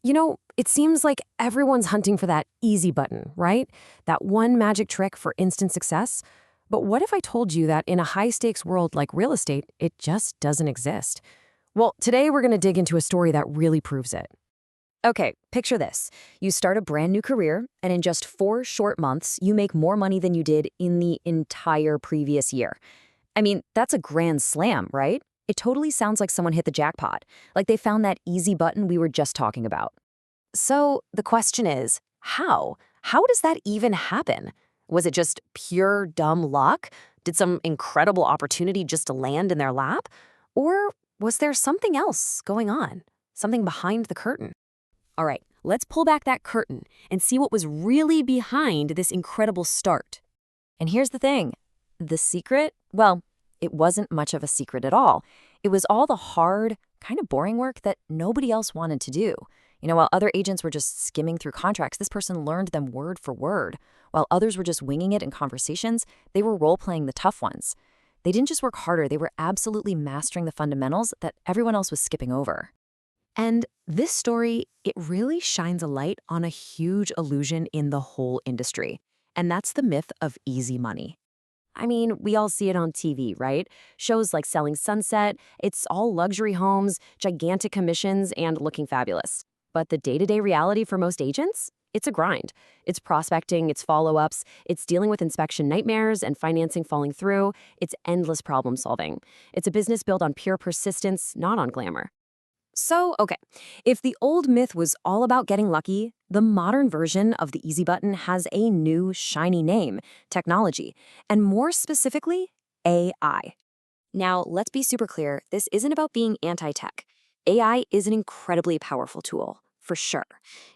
It seems like everyone's hunting for that easy button, right? That one magic trick for instant success. But what if I told you that in a high-stakes world like real estate, it just doesn't exist? Well, today we're going to dig into a story that really proves it. Okay, picture this. You start a brand new career, and in just 4 short months, you make more money than you did in the entire previous year. I mean, that's a grand slam, right? It totally sounds like someone hit the jackpot, like they found that easy button we were just talking about. So the question is, how? How does that even happen? Was it just pure dumb luck? Did some incredible opportunity just land in their lap? Or was there something else going on? Something behind the curtain? All right, let's pull back that curtain and see what was really behind this incredible start. And here's the thing. The secret? Well, it wasn't much of a secret at all. It was all the hard, kind of boring work that nobody else wanted to do. While other agents were just skimming through contracts, this person learned them word for word. While others were just winging it in conversations, they were role-playing the tough ones. They didn't just work harder, they were absolutely mastering the fundamentals that everyone else was skipping over. And this story, it really shines a light on a huge illusion in the whole industry. And that's the myth of easy money. I mean, we all see it on TV, right? Shows like Selling Sunset, it's all luxury homes, gigantic commissions, and looking fabulous. But the day-to-day reality for most agents? It's a grind. It's prospecting, it's follow-ups, it's dealing with inspection nightmares and financing falling through, it's endless problem solving. It's a business built on pure persistence, not on glamour. So, okay, if the old myth was all about getting lucky, the modern version of the easy button has a new shiny name, technology, and more specifically, AI. Now, let's be super clear, this isn't about being anti-tech. AI is an incredibly powerful tool, for sure.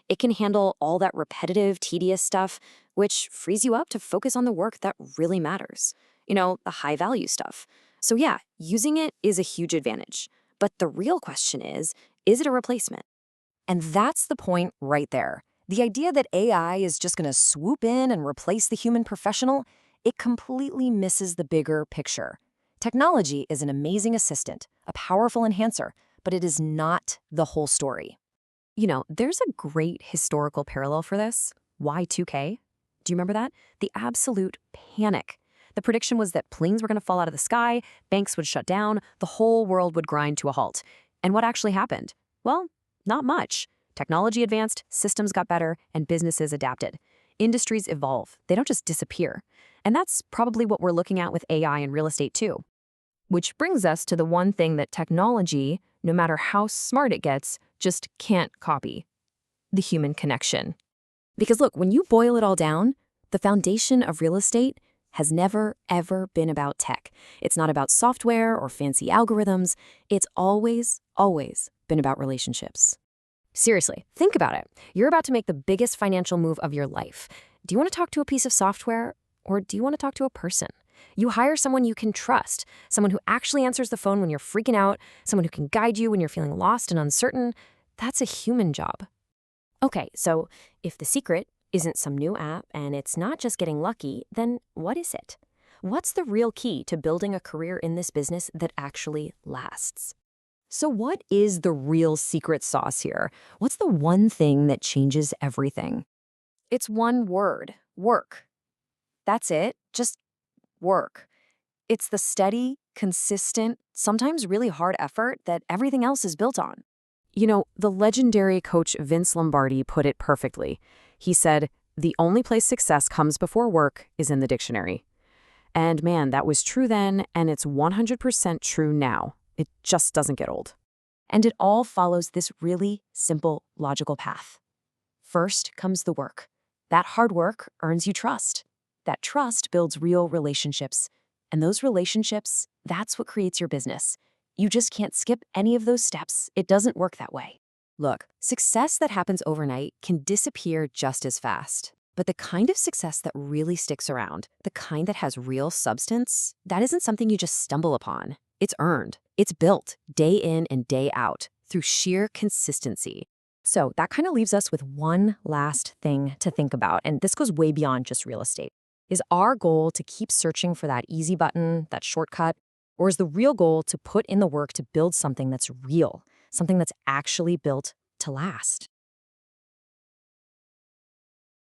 It can handle all that repetitive, tedious stuff, which frees you up to focus on the work that really matters. The high-value stuff. So yeah, using it is a huge advantage. But the real question is it a replacement? And that's the point right there. The idea that AI is just going to swoop in and replace the human professional, it completely misses the bigger picture. Technology is an amazing assistant, a powerful enhancer, but it is not the whole story. There's a great historical parallel for this. Y2K. Do you remember that? The absolute panic. The prediction was that planes were going to fall out of the sky, banks would shut down, the whole world would grind to a halt. And what actually happened? Well, not much. Technology advanced, systems got better, and businesses adapted. Industries evolve. They don't just disappear. And that's probably what we're looking at with AI in real estate too. Which brings us to the one thing that technology, no matter how smart it gets, just can't copy: the human connection. Because look, when you boil it all down, the foundation of real estate has never, ever been about tech. It's not about software or fancy algorithms. It's always, always been about relationships. Seriously, think about it. You're about to make the biggest financial move of your life. Do you want to talk to a piece of software, or do you want to talk to a person? You hire someone you can trust, someone who actually answers the phone when you're freaking out, someone who can guide you when you're feeling lost and uncertain. That's a human job. Okay, so if the secret isn't some new app and it's not just getting lucky, then what is it? What's the real key to building a career in this business that actually lasts? So what is the real secret sauce here? What's the one thing that changes everything? It's one word: work. That's it, just work. It's the steady, consistent, sometimes really hard effort that everything else is built on. The legendary coach Vince Lombardi put it perfectly. He said, "The only place success comes before work is in the dictionary." And man, that was true then, and it's 100% true now. It just doesn't get old. And it all follows this really simple, logical path. First comes the work. That hard work earns you trust. That trust builds real relationships. And those relationships, that's what creates your business. You just can't skip any of those steps. It doesn't work that way. Look, success that happens overnight can disappear just as fast. But the kind of success that really sticks around, the kind that has real substance, that isn't something you just stumble upon. It's earned. It's built day in and day out through sheer consistency. So that kind of leaves us with one last thing to think about, and this goes way beyond just real estate. Is our goal to keep searching for that easy button, that shortcut, or is the real goal to put in the work to build something that's real, something that's actually built to last?